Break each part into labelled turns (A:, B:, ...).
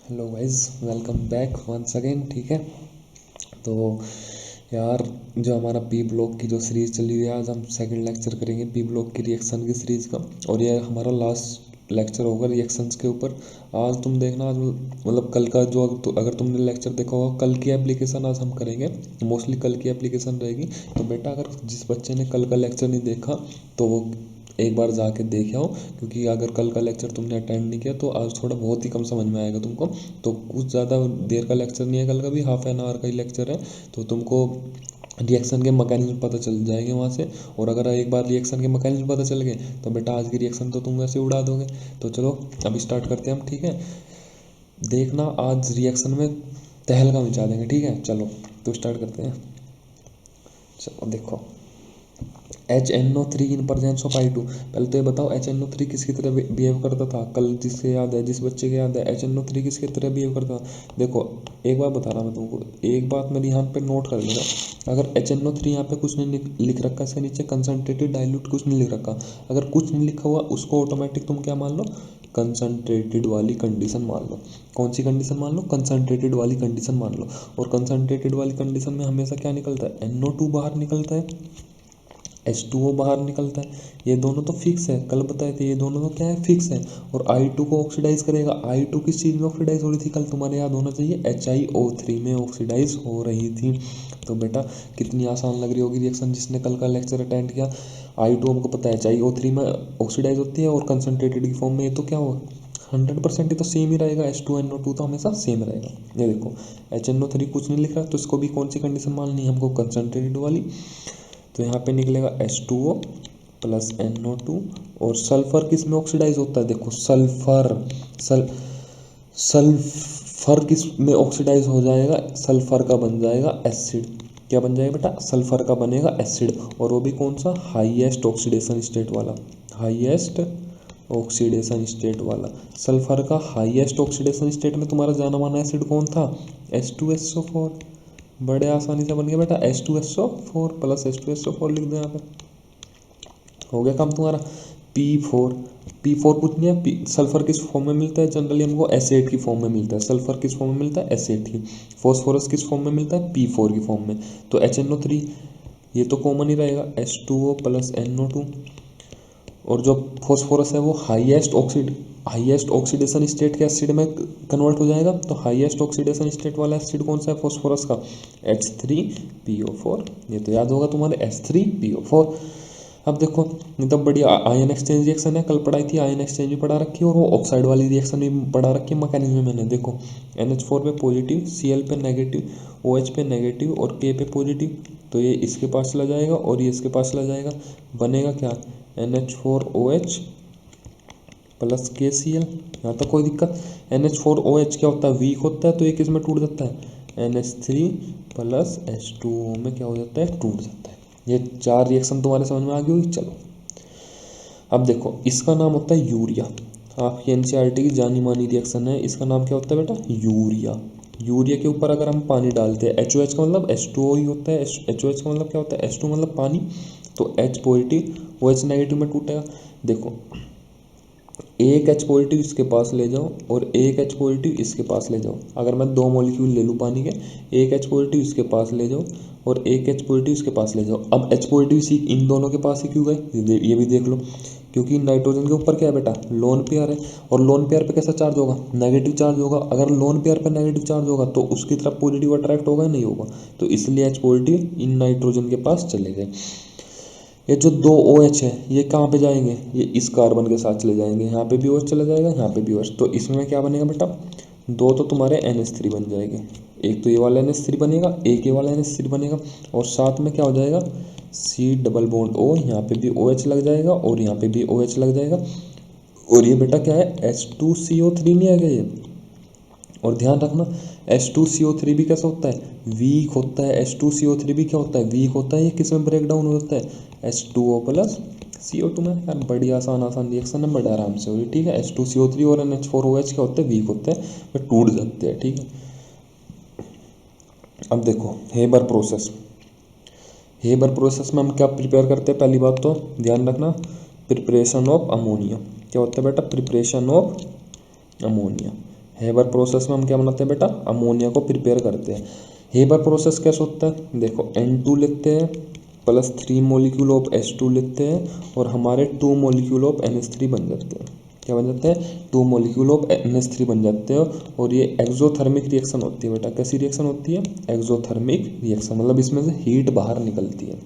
A: Hello guys, welcome back once again. ठीक है, तो यार जो हमारा बी ब्लॉक की जो सीरीज़ चली हुई है, आज हम सेकंड लेक्चर करेंगे बी ब्लॉक की रिएक्शन की सीरीज़ का। और ये हमारा लास्ट लेक्चर होगा रिएक्शंस के ऊपर। आज तुम देखना, आज मतलब कल का जो तो अगर तुमने लेक्चर देखा होगा, कल की एप्लीकेशन आज हम करेंगे। मोस्टली कल की एप्लीकेशन रहेगी। तो बेटा, अगर जिस बच्चे ने कल का लेक्चर नहीं देखा तो वो एक बार जाके देख आओ, क्योंकि अगर कल का लेक्चर तुमने अटेंड नहीं किया तो आज थोड़ा बहुत ही कम समझ में आएगा तुमको। तो कुछ ज़्यादा देर का लेक्चर नहीं है कल का, भी हाफ एन आवर का ही लेक्चर है। तो तुमको रिएक्शन के मैकेनिज्म पता चल जाएंगे वहाँ से। और अगर एक बार रिएक्शन के मैकेनिज्म पता चल गए तो बेटा आज की रिएक्शन तो तुम वैसे उड़ा दोगे। तो चलो अभी स्टार्ट करते हैं हम। ठीक है, देखना आज रिएक्शन में तहलका मचा देंगे। ठीक है, चलो तो स्टार्ट करते हैं। चलो देखो, HNO3 in presence of I2। पहले तो ये बताओ HNO3 किसकी तरह बिहेव करता था। कल जिसके याद है, जिस बच्चे के याद है, HNO3 किसकी तरह बिहेव करता था। देखो एक बात बता रहा मैं तुमको, एक बात मेरी यहाँ पे नोट कर लेना। अगर HNO3 यहाँ पे कुछ नहीं लिख रखा, इसके नीचे कंसनट्रेटेड डाइल्यूट कुछ नहीं लिख रखा, अगर कुछ नहीं लिखा हुआ उसको ऑटोमेटिक तुम क्या मान लो, कंसनट्रेटेड वाली कंडीशन मान लो। कौन सी कंडीशन मान लो, कंसनट्रेटेड वाली कंडीशन मान लो। और कंसनट्रेटेड वाली कंडीशन में हमेशा क्या निकलता है, NO2 बाहर निकलता है, H2O बाहर निकलता है। ये दोनों तो फिक्स है, कल बताए थे, ये दोनों तो क्या है, फिक्स है। और I2 को ऑक्सीडाइज करेगा। I2 किस चीज़ में ऑक्सीडाइज हो रही थी, कल तुम्हारे याद होना चाहिए, HiO3 में ऑक्सीडाइज हो रही थी। तो बेटा कितनी आसान लग रही होगी रिएक्शन जिसने कल का लेक्चर अटेंड किया। I2 हमको पता है HiO3 में ऑक्सीडाइज होती है और कंसनट्रेटेड की फॉर्म में, ये तो क्या होगा 100% ही तो सेम ही रहेगा। H2NO2 तो हमेशा सेम रहेगा। ये देखो HNO3 कुछ नहीं लिख रहा, तो इसको भी कौन सी कंडीशन माननी है हमको, कंसनट्रेटेड वाली। तो यहाँ पे निकलेगा H2O प्लस NO2। और सल्फर किस में ऑक्सीडाइज होता है, देखो सल्फर किस में ऑक्सीडाइज हो जाएगा, सल्फर का बन जाएगा एसिड। क्या बन जाएगा बेटा, सल्फर का बनेगा एसिड। और वो भी कौन सा, हाईएस्ट ऑक्सीडेशन स्टेट वाला, हाईएस्ट ऑक्सीडेशन स्टेट वाला। सल्फर का हाईएस्ट ऑक्सीडेशन स्टेट में तुम्हारा जाना माना एसिड कौन था, H2SO4। बड़े आसानी से बन गया बेटा, H2SO4 प्लस H2SO4 लिख दो यहाँ पे, हो गया काम तुम्हारा। P4 कुछ नहीं है, सल्फर किस फॉर्म में मिलता है, जनरली हमको एसिड की फॉर्म में मिलता है। सल्फर किस फॉर्म में मिलता है, एसिड की। फॉस्फोरस किस फॉर्म में मिलता है, P4 की फॉर्म में। तो HNO3 ये तो कॉमन ही रहेगा, H2O प्लस NO2। और जो फॉस्फोरस है वो हाईएस्ट ऑक्सीडेशन स्टेट के एसिड में कन्वर्ट हो जाएगा। तो हाईएस्ट ऑक्सीडेशन स्टेट वाला एसिड कौन सा है, फॉस्फोरस का, H3PO4। ये तो याद होगा तुम्हारे, H3PO4। अब देखो एकदम बढ़िया आयन एक्सचेंज रिएक्शन है, कल पढ़ाई थी, आयन एक्सचेंज भी पढ़ा रखी है और वो ऑक्साइड वाली रिएक्शन भी पढ़ा रखी है मैकेनिज्म में मैंने। देखो NH4 पे पॉजिटिव, Cl पे नेगेटिव, OH पे नेगेटिव और K पे पॉजिटिव। तो ये इसके पास चला जाएगा और ये इसके पास चला जाएगा, बनेगा क्या, NH4OH प्लस KCl। यहाँ तक कोई दिक्कत। NH4OH क्या होता है, वीक होता है, तो ये किस में टूट जाता है, NH3 प्लस H2O में क्या हो जाता है, टूट जाता है। ये चार रिएक्शन तुम्हारे समझ में आ गई होगी। चलो अब देखो, इसका नाम होता है यूरिया। आपकी NCERT की जानी मानी रिएक्शन है, इसका नाम क्या होता है बेटा, यूरिया। यूरिया के ऊपर अगर हम पानी डालते हैं, HOH का मतलब H2O ही होता है। HOH का मतलब क्या होता है, H2 मतलब पानी। तो H पॉजिटिव OH नेगेटिव में टूटेगा। देखो एक H पॉजिटिव इसके पास ले जाओ और एक H पॉजिटिव इसके पास ले जाओ। अगर मैं दो मॉलिक्यूल ले लूँ पानी के, एक H पॉजिटिव इसके पास ले जाओ और एक H पॉजिटिव इसके पास ले जाओ। अब H पॉजिटिव इसी इन दोनों के पास ही क्यों गए, ये भी देख लो। क्योंकि नाइट्रोजन के ऊपर क्या है बेटा, लोन पेयर है। और लोन पेयर पे कैसा चार्ज होगा, नेगेटिव चार्ज होगा। अगर लोन पेयर पे नेगेटिव चार्ज होगा तो उसकी तरफ पॉजिटिव अट्रैक्ट होगा, नहीं होगा। तो इसलिए H पॉजिटिव इन नाइट्रोजन के पास चले गए। ये जो दो OH है ये कहाँ पे जाएंगे, ये इस कार्बन के साथ चले जाएंगे। यहाँ पे भी OH चला जाएगा, यहाँ पे भी OH। तो इसमें क्या बनेगा बेटा, दो तो तुम्हारे NH3 बन जाएंगे। एक तो ये वाला NH3 बनेगा, एक ये वाला NH3 बनेगा। और साथ में क्या हो जाएगा, C डबल बॉन्ड O, यहाँ पे भी OH लग जाएगा और यहाँ पे भी OH लग जाएगा। और ये बेटा क्या है, H2CO3 नहीं आएगा ये। और ध्यान रखना H2CO3 भी कैसा होता है, वीक होता है। H2CO3 भी क्या होता है, वीक होता है। ये किस में ब्रेक डाउन हो जाता है, H2O प्लस CO2 में। यार बड़ी आसान रिएक्शन है, बड़े आराम से हो रही। ठीक है, H2CO3 और NH4OH क्या होते हैं, वीक होते हैं, वे टूट जाते हैं। ठीक है, अब देखो हेबर प्रोसेस में हम क्या प्रिपेयर करते हैं, पहली बात तो ध्यान रखना, प्रिपरेशन ऑफ अमोनिया। क्या होता है बेटा, preparation of ammonia. Haber process में हम क्या बनाते हैं बेटा, अमोनिया को प्रिपेयर करते हैं। हेबर प्रोसेस कैसे होता है, देखो N2 लिखते हैं प्लस 3 मोलिक्यूल ऑफ H2 लिखते हैं और हमारे 2 मोलिक्यूल ऑफ NH3 बन जाते हैं। क्या बन जाते हैं, 2 मोलिक्यूल ऑफ NH3 बन जाते हैं। और ये एक्सोथर्मिक रिएक्शन होती है बेटा। कैसी रिएक्शन होती है, एक्सोथर्मिक रिएक्शन, मतलब इसमें से हीट बाहर निकलती है।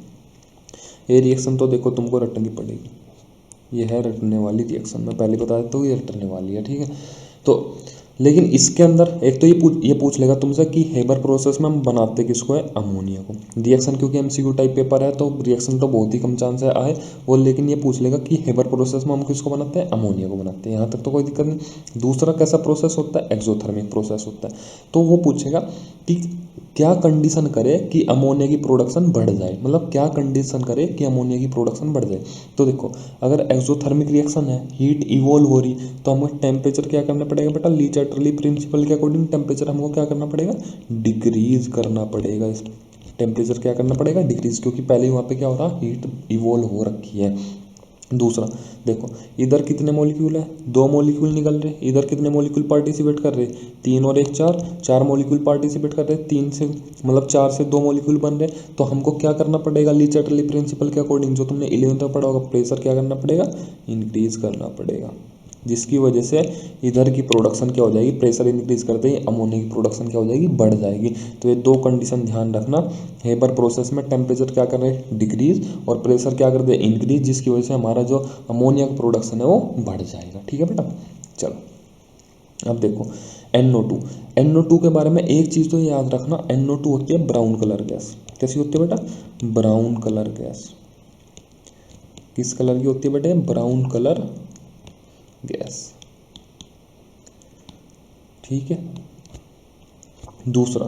A: ये रिएक्शन तो देखो तुमको रटनी पड़ेगी, ये है रटने वाली रिएक्शन। मैं पहले बता देता हूँ ये रटने वाली है, ठीक है। तो लेकिन इसके अंदर एक तो ये पूछ लेगा तुमसे कि हेबर प्रोसेस में हम बनाते किसको है, अमोनिया को। रिएक्शन क्योंकि एमसीक्यू टाइप पेपर है तो रिएक्शन तो बहुत ही कम चांस है आए वो, लेकिन ये पूछ लेगा कि हेबर प्रोसेस में हम किसको बनाते हैं, अमोनिया को बनाते हैं। यहाँ तक तो कोई दिक्कत नहीं। दूसरा कैसा प्रोसेस होता है, एक्सोथर्मिक प्रोसेस होता है। तो वो पूछेगा कि क्या कंडीशन करे कि अमोनिया की प्रोडक्शन बढ़ जाए, मतलब क्या कंडीशन करे कि अमोनिया की प्रोडक्शन बढ़ जाए। तो देखो अगर एक्सोथर्मिक रिएक्शन है, हीट इवॉल्व हो रही, तो हमें टेम्परेचर क्या करना पड़ेगा बेटा, ली चार्टरली प्रिंसिपल के अकॉर्डिंग टेम्परेचर हमको क्या करना पड़ेगा, डिक्रीज करना पड़ेगा। इस टेम्परेचर क्या करना पड़ेगा, डिक्रीज, क्योंकि पहले वहाँ पे क्या हो रहा, हीट इवॉल्व हो रखी है। दूसरा देखो इधर कितने मॉलिक्यूल है, 2 मॉलिक्यूल निकल रहे, इधर कितने मॉलिक्यूल पार्टिसिपेट कर रहे, 3 और 1 4, 4 मॉलिक्यूल पार्टिसिपेट कर रहे, 3 से मतलब 4 से 2 मॉलिक्यूल बन रहे। तो हमको क्या करना पड़ेगा, ली चार्टरली प्रिंसिपल के अकॉर्डिंग, जो तुमने 11th में पढ़ा होगा, प्रेशर क्या करना पड़ेगा, इंक्रीज करना पड़ेगा, जिसकी वजह से इधर की प्रोडक्शन क्या हो जाएगी, प्रेशर इंक्रीज करते ही अमोनिया की प्रोडक्शन क्या हो जाएगी, बढ़ जाएगी। तो ये 2 कंडीशन ध्यान रखना। हेबर प्रोसेस में टेम्परेचर क्या कर रहे हैं, डिक्रीज, और प्रेशर क्या कर दे, इंक्रीज, जिसकी वजह से हमारा जो अमोनिया का प्रोडक्शन है वो बढ़ जाएगा। ठीक है बेटा, चलो अब देखो NO2 के बारे में एक चीज़ तो याद रखना, NO2 होती है ब्राउन कलर गैस। कैसी होती है बेटा, ब्राउन कलर गैस। किस कलर की होती है बेटे, ब्राउन कलर गैस, ठीक है। दूसरा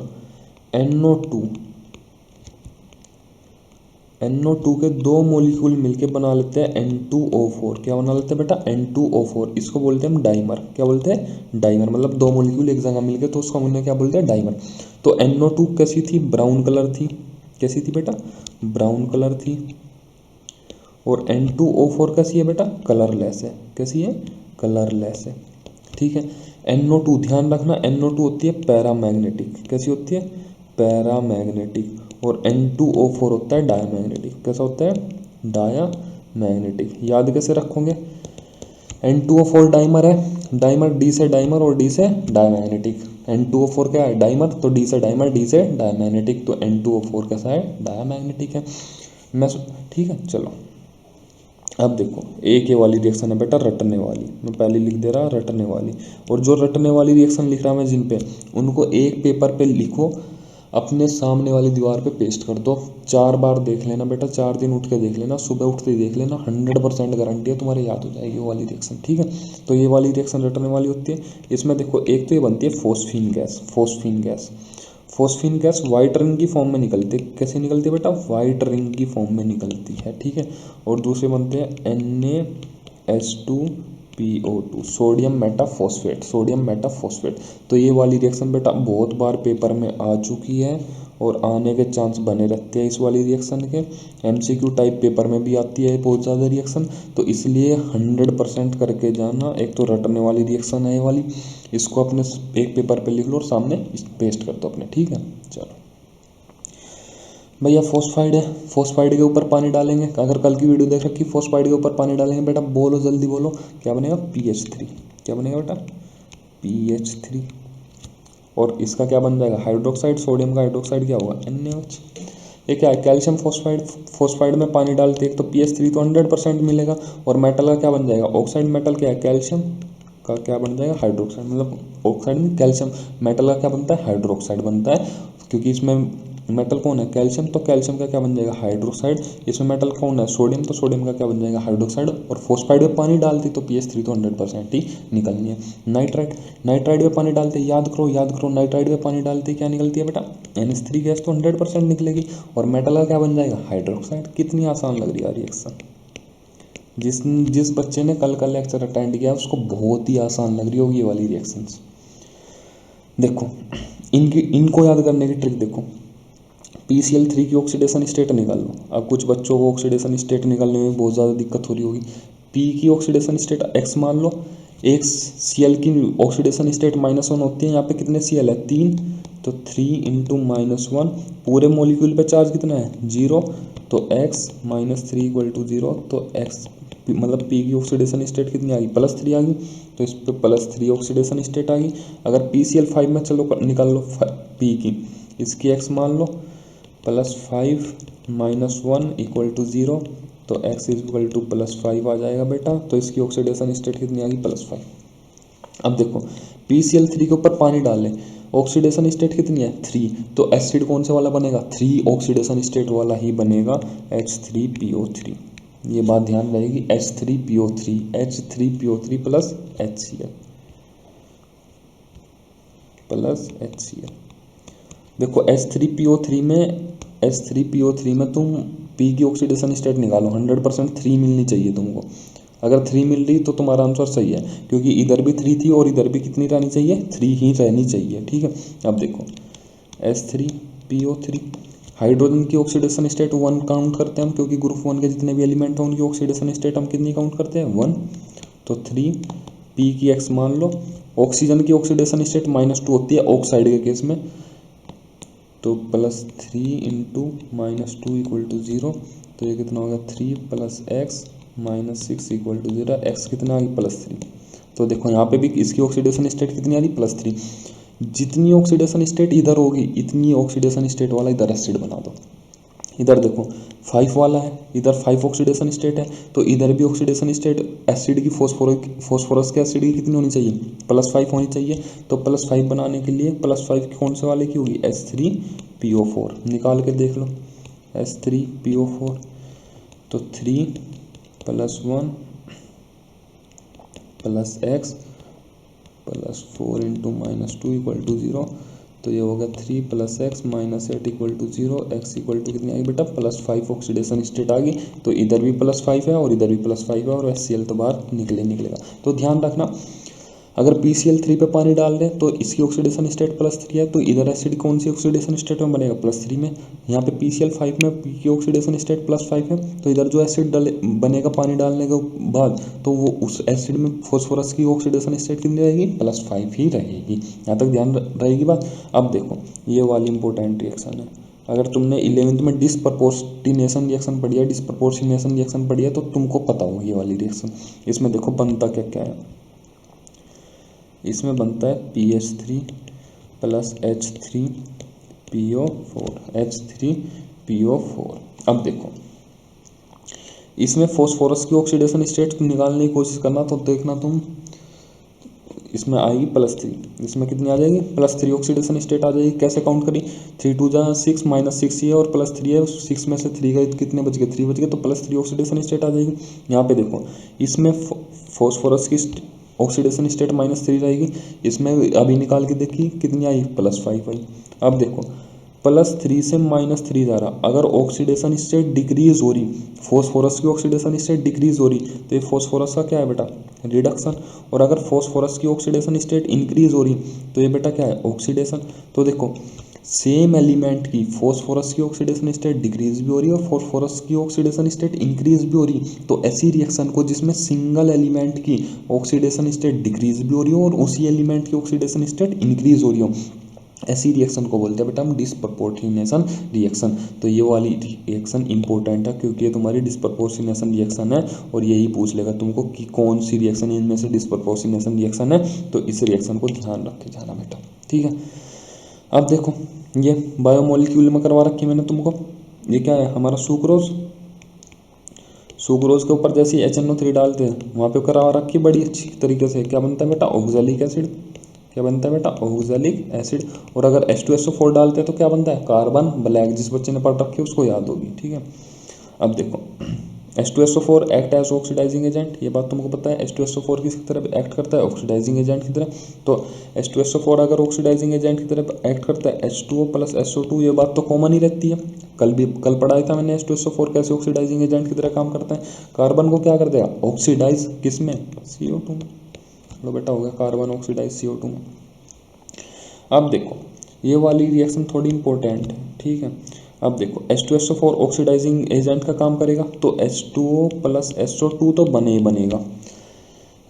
A: NO2 के 2 मॉलिक्यूल मिलके बना लेते हैं N2O4। क्या बना लेते हैं बेटा, N2O4। इसको बोलते हैं हम डाइमर। क्या बोलते हैं, डाइमर, मतलब 2 मॉलिक्यूल एक जगह मिलके, तो उसको हमने क्या बोलते हैं, डाइमर। तो NO2 कैसी थी, ब्राउन कलर थी। कैसी थी बेटा, ब्राउन कलर थी। और N2O4 कैसी है बेटा, कलरलेस है। कैसी है, कलरलेस है, ठीक है। NO2 ध्यान रखना, NO2 होती है पैरामैग्नेटिक। कैसी होती है, पैरामैग्नेटिक। और N2O4 होता है डायामैग्नेटिक। कैसा होता है, डायामैग्नेटिक। याद कैसे रखोगे, N2O4 डाइमर है, डाइमर डी से डाइमर और डी से डायामैग्नेटिक। N2O4 क्या है, डाइमर, तो डी से डाइमर, डी से डायामैग्नेटिक, तो N2O4 कैसा है, डायामैग्नेटिक है। मैं ठीक है, चलो अब देखो एक ये वाली रिएक्शन है बेटा, रटने वाली। मैं पहले लिख दे रहा रटने वाली, और जो रटने वाली रिएक्शन लिख रहा मैं जिन पे, उनको एक पेपर पे लिखो, अपने सामने वाली दीवार पे पेस्ट कर दो। 4 बार देख लेना बेटा, 4 दिन उठ के देख लेना, सुबह उठते ही देख लेना, 100% गारंटी है तुम्हारे याद हो जाएगी वो वाली रिएक्शन, ठीक है। तो ये वाली रिएक्शन रटने वाली होती है। इसमें देखो एक तो ये बनती है phosphine gas. Phosphine gas white ring की फॉर्म में निकलती है। कैसे निकलती है बेटा, वाइट रिंग की फॉर्म में निकलती है, ठीक है। और दूसरे बनते हैं NaH2PO2, सोडियम मेटाफॉस्फेट। तो ये वाली रिएक्शन बेटा बहुत बार पेपर में आ चुकी है और आने के चांस बने रहते हैं इस वाली रिएक्शन के। MCQ टाइप पेपर में भी आती है बहुत ज़्यादा रिएक्शन, तो इसलिए 100% करके जाना। एक तो रटने वाली रिएक्शन है ये वाली, इसको अपने एक पेपर पे लिख लो और सामने पेस्ट कर दो अपने, ठीक है। चलो भैया फोस्फाइड है, फोस्फाइड के ऊपर पानी डालेंगे। अगर कल की वीडियो देख रखी, फोस्फाइड के ऊपर पानी डालेंगे बेटा, बोलो जल्दी बोलो, क्या बनेगा, PH3। क्या बनेगा बेटा, PH3। और इसका क्या बन जाएगा, हाइड्रोक्साइड, सोडियम का हाइड्रोक्साइड क्या होगा, NaOH। ये क्या है, कैल्शियम फोस्फाइड में पानी डालते हैं तो PH3 तो 100% मिलेगा। और मेटल का क्या बन जाएगा, ऑक्साइड। मेटल क्या है, कैल्शियम का क्या बन जाएगा, हाइड्रोक्साइड, मतलब ऑक्साइड में कैल्शियम। मेटल का क्या बनता है, हाइड्रोक्साइड बनता है, क्योंकि इसमें मेटल कौन है, कैल्शियम, तो कैल्शियम का क्या बन जाएगा, हाइड्रोक्साइड। इसमें मेटल कौन है, सोडियम, तो सोडियम का क्या बन जाएगा, हाइड्रोक्साइड। और फोस्फाइड में पानी डालती तो PH3 तो 100% ही निकलनी है। नाइट्राइड में पानी डालते, याद करो, नाइट्राइड में पानी डालते क्या निकलती है बेटा, NH3 गैस तो 100% निकलेगी। और मेटल का क्या बन जाएगा, हाइड्रोक्साइड। कितनी आसान लग रही है रिएक्शन, जिस बच्चे ने कल का लेक्चर अटेंड किया उसको बहुत ही आसान लग रही होगी ये वाली रिएक्शंस। देखो इनको याद करने की ट्रिक देखो, PCl3 की ऑक्सीडेशन स्टेट निकाल लो। अब कुछ बच्चों को ऑक्सीडेशन स्टेट निकालने में बहुत ज़्यादा दिक्कत हो रही होगी। P की ऑक्सीडेशन स्टेट X मान लो, एक Cl की ऑक्सीडेशन स्टेट -1 होती है, यहाँ पे कितने Cl है 3, तो 3 इंटू -1, पूरे मॉलिक्यूल पे चार्ज कितना है 0, तो x -3 इक्वल टू 0, तो x मतलब P की ऑक्सीडेशन स्टेट कितनी आ गई +3 आ गई, तो इस पे +3 ऑक्सीडेशन स्टेट आ गई। अगर PCl5 में चलो निकाल लो P की, इसकी x मान लो +5 -1 इक्वल टू 0, तो x इक्वल टू +5 आ जाएगा बेटा, तो इसकी ऑक्सीडेशन स्टेट कितनी आ गई +5। अब देखो PCl3 के ऊपर पानी डाल लें, ऑक्सीडेशन स्टेट कितनी है 3, तो एसिड कौन से वाला बनेगा 3 ऑक्सीडेशन स्टेट वाला ही बनेगा, H3PO3। ये बात ध्यान रहेगी, H3PO3 प्लस HCl। देखो H3PO3 में तुम P की ऑक्सीडेशन स्टेट निकालो, 100% 3 मिलनी चाहिए तुमको। अगर 3 मिल रही तो तुम्हारा आंसर सही है, क्योंकि इधर भी 3 थी और इधर भी कितनी रहनी चाहिए 3 ही रहनी चाहिए, ठीक है। अब देखो H3PO3, हाइड्रोजन की ऑक्सीडेशन स्टेट 1 काउंट करते हैं हम, क्योंकि ग्रुप 1 के जितने भी एलिमेंट हैं उनकी ऑक्सीडेशन स्टेट हम कितनी काउंट करते हैं 1, तो 3, P की x मान लो। ऑक्सीजन की ऑक्सीडेशन स्टेट -2 होती है ऑक्साइड के केस में, तो +3 इंटू -2 इक्वल टू 0, तो ये कितना होगा 3 + x -6 इक्वल टू 0, x कितना आ गई +3। तो देखो यहाँ पे भी इसकी ऑक्सीडेशन स्टेट कितनी आ रही +3, जितनी ऑक्सीडेशन स्टेट इधर होगी इतनी ऑक्सीडेशन स्टेट वाला इधर एसिड बना दो। इधर देखो 5 वाला है, इधर 5 ऑक्सीडेशन स्टेट है, तो इधर भी ऑक्सीडेशन स्टेट एसिड की फॉस्फोरस के एसिड की कितनी होनी चाहिए +5 होनी चाहिए। तो +5 बनाने के लिए +5 कौन से वाले की होगी H3PO4, निकाल के देख लो H3PO4, तो 3 + 1 + x + 4 इंटू -2 इक्वल टू 0, तो ये होगा 3 + x -8 equal to 0, x equal to कितनी आ गई बेटा +5 ऑक्सीडेशन स्टेट आ गई, तो इधर भी +5 है और इधर भी +5 है, और HCl तो बाहर निकलेगा। तो ध्यान रखना, अगर PCl3 पे पानी डाल दें तो इसकी ऑक्सीडेशन स्टेट +3 है, तो इधर एसिड कौन सी ऑक्सीडेशन स्टेट में बनेगा +3 में। यहाँ पे PCl5 में P की ऑक्सीडेशन स्टेट +5 है, तो इधर जो एसिड बनेगा पानी डालने के बाद, तो वो उस एसिड में फॉस्फोरस की ऑक्सीडेशन स्टेट कितनी रहेगी +5 ही रहेगी। यहाँ तक ध्यान रहेगी बात। अब देखो ये वाली इंपॉर्टेंट रिएक्शन है, अगर तुमने 11th में डिस्प्रपोर्शनेशन रिएक्शन पढ़ी है, डिस्प्रपोर्शनेशन रिएक्शन पढ़ी है, तो तुमको पता होगी ये वाली रिएक्शन। इसमें देखो बनता क्या क्या है, इसमें बनता है PH3 + H3PO4। अब देखो इसमें फॉस्फोरस की ऑक्सीडेशन स्टेट निकालने की कोशिश करना, तो देखना तुम इसमें आएगी +3, इसमें कितनी आ जाएगी +3 ऑक्सीडेशन स्टेट आ जाएगी। कैसे काउंट करी, 3 2 6 -6 है और +3 है, 6 में से 3 गए कितने बच गए 3 बच गए, तो +3 ऑक्सीडेशन स्टेट आ जाएगी। यहाँ पे देखो इसमें फॉस्फोरस की ऑक्सीडेशन स्टेट -3 रहेगी, इसमें अभी निकाल के देखी कितनी आई +5 आई। अब देखो +3 से -3 जा रहा, अगर ऑक्सीडेशन स्टेट डिक्रीज हो रही, फॉस्फोरस की ऑक्सीडेशन स्टेट डिक्रीज हो रही, तो ये फॉस्फोरस का क्या है बेटा रिडक्शन, और अगर फॉस्फोरस की ऑक्सीडेशन स्टेट इंक्रीज हो रही, तो ये बेटा क्या है ऑक्सीडेशन। तो देखो सेम एलिमेंट की फॉस्फोरस की ऑक्सीडेशन स्टेट डिक्रीज भी हो रही है और फॉस्फोरस की ऑक्सीडेशन स्टेट इंक्रीज भी हो रही, तो ऐसी रिएक्शन को जिसमें सिंगल एलिमेंट की ऑक्सीडेशन स्टेट डिक्रीज भी हो रही हो और उसी एलिमेंट की ऑक्सीडेशन स्टेट इंक्रीज हो रही हो, ऐसी रिएक्शन को बोलते हैं बेटा हम डिस्प्रपोर्शनेशन रिएक्शन। तो ये वाली रिएक्शन इंपॉर्टेंट है, क्योंकि ये तुम्हारी डिस्प्रपोर्शनेशन रिएक्शन है, और यही पूछ लेगा तुमको कि कौन सी रिएक्शन इनमें से डिस्प्रपोर्शनेशन रिएक्शन है, तो इस रिएक्शन को ध्यान रख के जाना बेटा, ठीक है। अब देखो ये बायोमोलिक्यूल में करवा रखी मैंने तुमको, ये क्या है हमारा सुक्रोज के ऊपर जैसे HNO3 डालते हैं वहाँ पे करवा रखी बड़ी अच्छी तरीके से, क्या बनता है बेटा ऑक्सैलिक एसिड, क्या बनता है बेटा ऑक्सैलिक एसिड। और अगर H2SO4 डालते हैं तो क्या बनता है कार्बन ब्लैक, जिस बच्चे ने पढ़ रखी है उसको याद होगी, ठीक है। अब देखो H2SO4 act as oxidising agent, ये बात तुमको पता है, H2SO4 किस तरह एक्ट करता है ऑक्सीडाइजिंग एजेंट की तरह। तो H2SO4 अगर ऑक्सीडाइजिंग एजेंट की तरह एक्ट करता है H2O + SO2, ये बात तो कॉमन ही रहती है, कल पढ़ाया था मैंने H2SO4 कैसे ऑक्सीडाइजिंग एजेंट की तरह काम करता है। कार्बन को क्या कर देगा ऑक्सीडाइज, किस में CO2 में, लो बेटा हो गया कार्बन ऑक्सीडाइज CO2 में। अब देखो ये वाली रिएक्शन थोड़ी इंपॉर्टेंट है, ठीक है। अब देखो H2SO4 ऑक्सीडाइजिंग एजेंट का काम करेगा, तो H2O + SO2 तो बनेगा,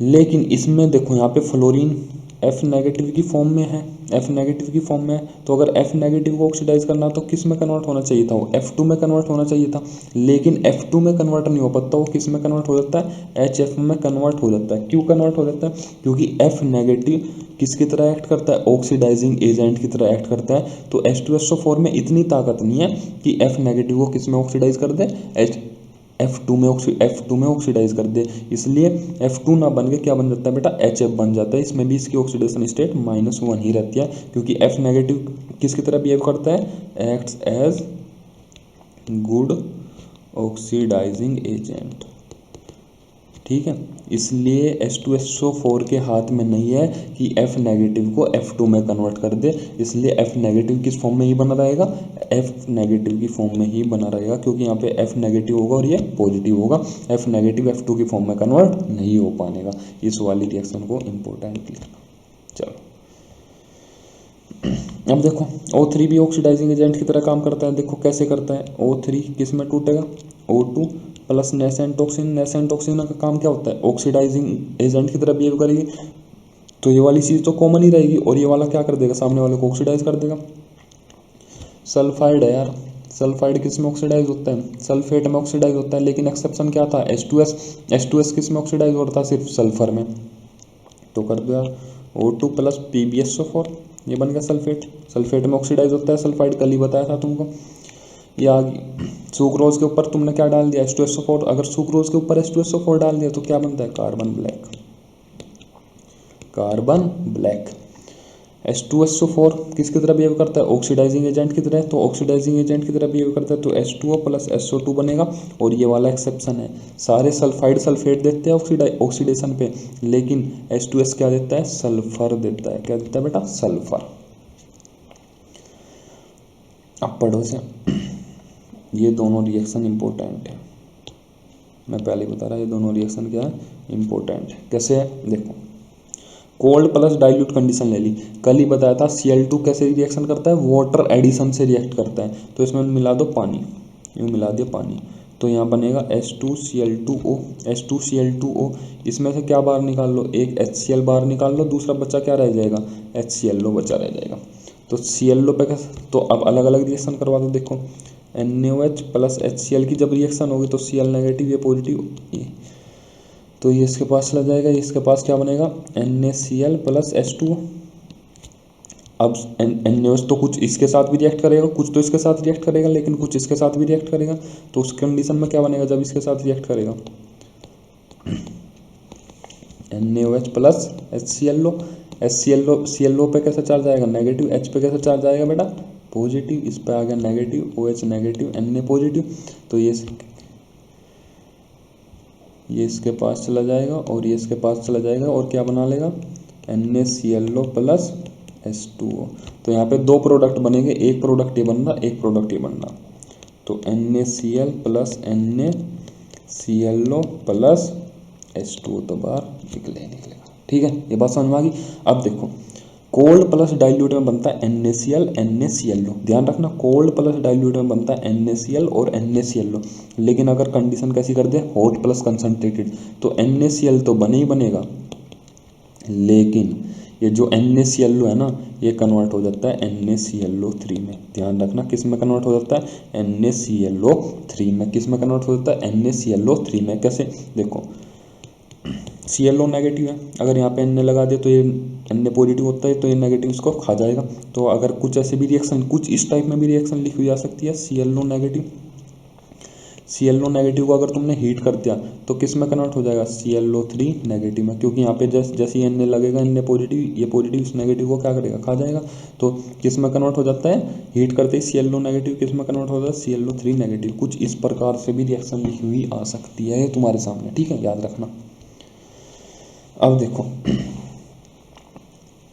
A: लेकिन इसमें देखो यहाँ पे फ्लोरीन F नेगेटिव की फॉर्म में है, F नेगेटिव की फॉर्म में है, तो अगर F नेगेटिव को ऑक्सीडाइज करना तो किस में कन्वर्ट होना चाहिए था, वो F2 में कन्वर्ट होना चाहिए था, लेकिन F2 में कन्वर्ट नहीं हो पाता, वो किस में कन्वर्ट हो जाता है, HF में कन्वर्ट हो जाता है। क्यों कन्वर्ट हो जाता है, क्योंकि F नेगेटिव किसकी तरह एक्ट करता है, ऑक्सीडाइजिंग एजेंट की तरह एक्ट करता है। तो H2SO4 में इतनी ताकत नहीं है कि F नेगेटिव को किस में ऑक्सीडाइज कर दे, F2 में ऑक्सीडाइज कर दे, इसलिए F2 ना बन के क्या बन जाता है बेटा, HF बन जाता है। इसमें भी इसकी ऑक्सीडेशन स्टेट -1 ही रहती है, क्योंकि F नेगेटिव किसकी तरह बिहेव करता है, acts as good oxidising agent, ठीक है। इसलिए H2SO4 के हाथ में नहीं है कि F नेगेटिव को F2 में कन्वर्ट कर दे, इसलिए F नेगेटिव किस फॉर्म में ही बना रहेगा, F नेगेटिव की फॉर्म में ही बना रहेगा, क्योंकि यहाँ पे F नेगेटिव होगा और ये पॉजिटिव होगा, F नेगेटिव F2 की फॉर्म में कन्वर्ट नहीं हो पाएगा। इस वाली रिएक्शन को इम्पोर्टेंट लिखना। चलो अब देखो O3 भी ऑक्सीडाइजिंग एजेंट की तरह काम करता है। देखो कैसे करता है, O3 किस में टूटेगा, O2 plus nascent toxin. Nascent toxin का काम क्या होता है, ऑक्सीडाइजिंग एजेंट की तरह बिहेव करेगी, तो ये वाली चीज़ तो कॉमन ही रहेगी, और ये वाला क्या कर देगा, सामने वाले को ऑक्सीडाइज कर देगा। सल्फाइड है यार, सल्फाइड किस में ऑक्सीडाइज होता है, सल्फेट में ऑक्सीडाइज होता है, लेकिन एक्सेप्शन क्या था, H2S किस में ऑक्सीडाइज होता है, सिर्फ सल्फर में। तो कर दो यार O2 प्लस PbSO4, ये बन गया सल्फेट। सल्फेट में ऑक्सीडाइज होता है सल्फाइड, कल ही बताया था तुमको। ये आ गई सुक्रोज के ऊपर तुमने क्या डाल दिया, H2SO4। अगर सुक्रोज के ऊपर H2SO4 डाल दिया तो क्या बनता है, carbon black, carbon black. H2SO4 किसकी तरह बिहेव करता है, ऑक्सीडाइजिंग एजेंट की तरह, तो ऑक्सीडाइजिंग एजेंट की तरह बिहेव करता है, तो H2O प्लस SO2 बनेगा। और ये वाला एक्सेप्शन है, सारे सल्फाइड सल्फेट देते हैं ऑक्सीडेशन पे, लेकिन H2S क्या देता है, सल्फर देता है। क्या देता है बेटा, सल्फर। अब पढ़ो से, ये दोनों रिएक्शन इंपॉर्टेंट है, मैं पहले बता रहा, ये दोनों रिएक्शन क्या है, इंपॉर्टेंट है। कैसे है देखो, कोल्ड प्लस डाइल्यूट कंडीशन ले ली, कल ही बताया था Cl2 कैसे रिएक्शन करता है, वाटर एडिशन से रिएक्ट करता है। तो इसमें मिला दो पानी, यूँ मिला दिया पानी, तो यहाँ बनेगा H2Cl2O, H2Cl2O। इसमें से क्या बाहर निकाल लो, एक HCl बाहर निकाल लो, दूसरा बच्चा क्या रह जाएगा, HClO बचा रह जाएगा। तो ClO पे तो अब अलग अलग रिएक्शन करवा दो। देखो NaOH प्लस HCl की जब रिएक्शन होगी तो Cl नेगेटिव, ये पॉजिटिव, ये तो ये इसके पास चला जाएगा, इसके पास क्या बनेगा, NaCl प्लस H2O। अब NaOH तो कुछ इसके साथ भी रिएक्ट करेगा, कुछ तो इसके साथ रिएक्ट करेगा, लेकिन कुछ इसके साथ भी रिएक्ट करेगा। तो उस कंडीशन में क्या बनेगा, जब इसके साथ रिएक्ट करेगा, NaOH प्लस HClO। ClO पे कैसे चार्ज आएगा, नेगेटिव। H पे कैसे चार्ज आएगा बेटा, पॉजिटिव। इस पे आ गया negative, OH negative, Na positive. तो ये इसके पास चला जाएगा और ये इसके पास चला जाएगा, और क्या बना लेगा, NaClO प्लस H2O। तो यहाँ पे दो प्रोडक्ट बनेंगे, एक प्रोडक्ट ये बनना, एक प्रोडक्ट ये बनना। तो NaCl plus NaClO plus H2O तो बाहर निकलेगा, ठीक है। ये बात समझ में आ गई। अब देखो कोल्ड प्लस डाइल्यूट में बनता है NaCl NaClO, ध्यान रखना, कोल्ड प्लस डाइल्यूट में बनता है NaCl और NaClO। लेकिन अगर कंडीशन कैसी कर दे, हॉट प्लस कंसनट्रेटेड, तो NaCl तो बने ही बनेगा, लेकिन ये जो NaClO है ना, ये कन्वर्ट हो जाता है NaClO3 में। ध्यान रखना, किस में कन्वर्ट हो जाता है, NaClO3 में। किस में कन्वर्ट हो जाता है, NaClO3 में। कैसे देखो, ClO नेगेटिव है, अगर यहाँ पे Na लगा दे तो ये Na पॉजिटिव होता है, तो ये नेगेटिव इसको खा जाएगा। तो अगर कुछ ऐसे भी रिएक्शन, कुछ इस टाइप में भी रिएक्शन लिखी जा सकती है, ClO नेगेटिव को अगर तुमने हीट कर दिया तो किस में कन्वर्ट हो जाएगा, ClO3 नेगेटिव में, क्योंकि यहाँ पे जैसे ही Na लगेगा, Na पॉजिटिव, ये पॉजिटिव इस नेगेटिव को क्या करेगा, खा जाएगा। तो किस में कन्वर्ट हो जाता है, हीट करते ही ClO नेगेटिव किस में कन्वर्ट हो जाता है, ClO3 नेगेटिव। कुछ इस प्रकार से भी रिएक्शन लिखी हुई आ सकती है तुम्हारे सामने, ठीक है, याद रखना। अब देखो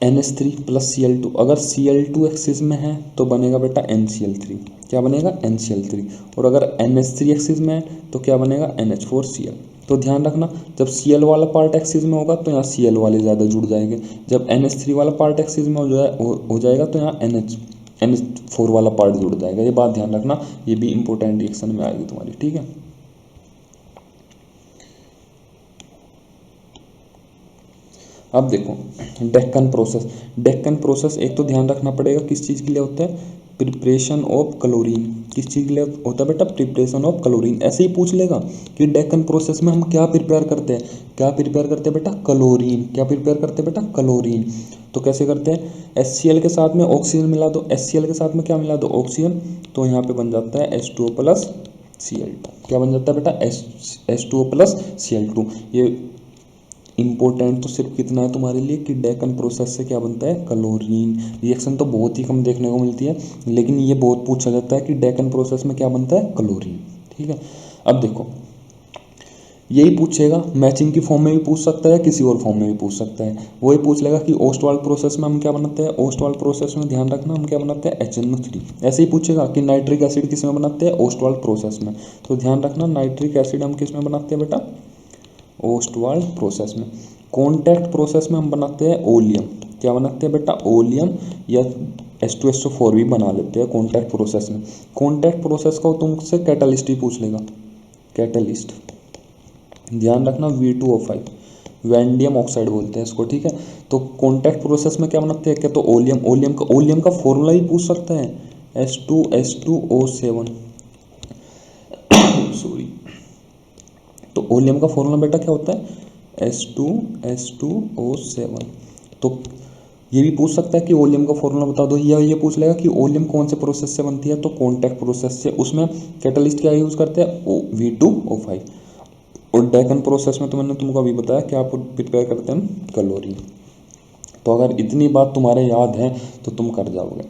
A: NH3 प्लस Cl2, अगर Cl2 एक्सिस में है तो बनेगा बेटा NCl3, क्या बनेगा, NCl3। और अगर NH3 एक्सिस में है तो क्या बनेगा, NH4Cl। तो ध्यान रखना, जब Cl वाला पार्ट एक्सिस में होगा तो यहाँ Cl वाले ज़्यादा जुड़ जाएंगे, जब NH3 वाला पार्ट एक्सिस में हो जाएगा तो यहाँ NH4 वाला पार्ट जुड़ जाएगा। ये बात ध्यान रखना, ये भी इंपॉर्टेंट रिएक्शन में आएगी तुम्हारी, ठीक है। अब देखो डेक्कन प्रोसेस, डेक्कन प्रोसेस एक तो ध्यान रखना पड़ेगा किस चीज़ के लिए होता है, प्रिपरेशन ऑफ क्लोरीन। किस चीज़ के लिए होता है बेटा, प्रिपरेशन ऑफ क्लोरीन। ऐसे ही पूछ लेगा कि डेक्कन प्रोसेस में हम क्या प्रिपेयर करते हैं, क्या प्रिपेयर करते हैं बेटा, क्लोरीन। क्या प्रिपेयर करते हैं बेटा, क्लोरीन। तो कैसे करते हैं, HCl के साथ में ऑक्सीजन मिला दो, HCl के साथ में क्या मिला दो, ऑक्सीजन, तो यहाँ पे बन जाता है H2O प्लस Cl2। क्या बन जाता है बेटा, H2O प्लस Cl2। ये इंपॉर्टेंट तो सिर्फ कितना है तुम्हारे लिए कि डेक्कन प्रोसेस से क्या बनता है, क्लोरीन। रिएक्शन तो बहुत ही कम देखने को मिलती है, लेकिन ये बहुत पूछा जाता है कि डेक्कन प्रोसेस में क्या बनता है, क्लोरीन। ठीक है, अब देखो यही पूछेगा, मैचिंग की फॉर्म में भी पूछ सकता है, किसी और फॉर्म में भी पूछ सकता है। वही पूछ लेगा कि ओस्टवाल्ड प्रोसेस में हम क्या बनाते हैं, ओस्टवाल्ड प्रोसेस में ध्यान रखना हम क्या बनाते हैं, HNO3। ऐसे ही पूछेगा कि नाइट्रिक एसिड किस में बनाते हैं, ओस्टवाल्ड प्रोसेस में, तो ध्यान रखना नाइट्रिक एसिड हम किस में बनाते हैं बेटा, ओस्टवाल्ड प्रोसेस में। कॉन्टैक्ट प्रोसेस में हम बनाते हैं ओलियम। क्या बनाते हैं बेटा, ओलियम या H2SO4 भी बना लेते हैं कॉन्टैक्ट प्रोसेस में। कॉन्टैक्ट प्रोसेस को तुमसे कैटलिस्ट ही पूछ लेगा, कैटलिस्ट। ध्यान रखना V2O5, वैंडियम ऑक्साइड बोलते हैं इसको। ठीक है, तो कॉन्टैक्ट प्रोसेस में क्या बनाते हैं, क्या तो ओलियम, ओलियम का फॉर्मूला ही पूछ सकता है, H2H2O7 सॉरी। तो ओलियम का फॉर्मूला बेटा क्या होता है, H2H2O7। तो ये भी पूछ सकता है कि ओलियम का फॉर्मूला बता दो, या ये पूछ लेगा कि ओलियम कौन से प्रोसेस से बनती है, तो कॉन्टैक्ट प्रोसेस से। उसमें कैटलिस्ट क्या यूज़ करते हैं, V2O5। और डेक्कन प्रोसेस में तो मैंने तुमको अभी बताया क्या प्रिपेयर करते हैं, क्लोरीन। तो अगर इतनी बात तुम्हारे याद है तो तुम कर जाओगे।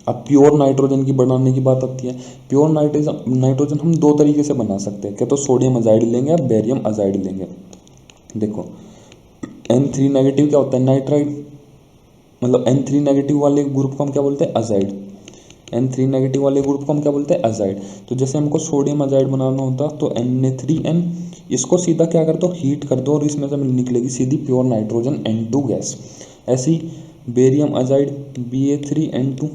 A: अब प्योर नाइट्रोजन की बनाने की बात आती है। प्योर नाइट्रोजन हम दो तरीके से बना सकते हैं, क्या तो सोडियम अजाइड लेंगे या बेरियम अजाइड लेंगे। देखो N3 नेगेटिव क्या होता है, नाइट्राइड, मतलब N3 नेगेटिव वाले ग्रुप को हम क्या बोलते हैं, अजाइड। N3 नेगेटिव वाले ग्रुप को हम क्या बोलते हैं, अजाइड। तो जैसे हमको सोडियम अजाइड बनाना होता तो Na3N, इसको सीधा क्या कर दो, हीट कर दो, और इसमें से निकलेगी सीधी प्योर नाइट्रोजन N2 गैस। ऐसी बेरियम अजाइड Ba3N2,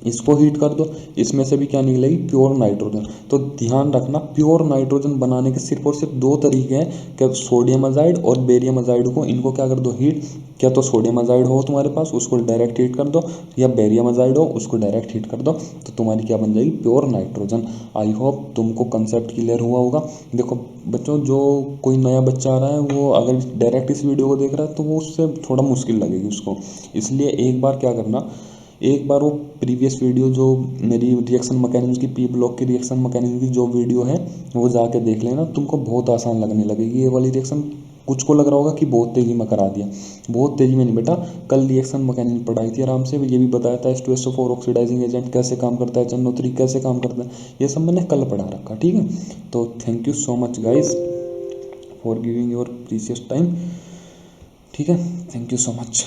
A: इसको हीट कर दो, इसमें से भी क्या निकलेगी, प्योर नाइट्रोजन। तो ध्यान रखना प्योर नाइट्रोजन बनाने के सिर्फ और सिर्फ दो तरीके हैं, क्या सोडियम अजाइड और बेरियम अजाइड को, इनको क्या कर दो, हीट। क्या तो सोडियम अजाइड हो तुम्हारे पास, उसको डायरेक्ट हीट कर दो, या बेरियम अजाइड हो उसको डायरेक्ट हीट कर दो, तो तुम्हारी क्या बन जाएगी, प्योर नाइट्रोजन। आई होप तुमको कंसेप्ट क्लियर हुआ होगा। देखो बच्चों, जो कोई नया बच्चा आ रहा है वो अगर डायरेक्ट इस वीडियो को देख रहा है तो वो उससे थोड़ा मुश्किल लगेगी उसको, इसलिए एक बार क्या करना, एक बार वो प्रीवियस वीडियो जो मेरी रिएक्शन मैकेनिज्म की, पी ब्लॉक की रिएक्शन मैकेनिज्म की जो वीडियो है वो जाके देख लेना, तुमको बहुत आसान लगने लगेगी ये वाली रिएक्शन। कुछ को लग रहा होगा कि बहुत तेज़ी में करा दिया, बहुत तेज़ी में नहीं बेटा, कल रिएक्शन मैकेनिज्म पढ़ाई थी आराम से, ये भी बताया था H2SO4 ऑक्सीडाइजिंग एजेंट कैसे काम करता है, HNO3 कैसे काम करता है, ये सब मैंने कल पढ़ा रखा। ठीक है, तो thank you so much guys for giving your precious time. ठीक है, थैंक यू सो मच।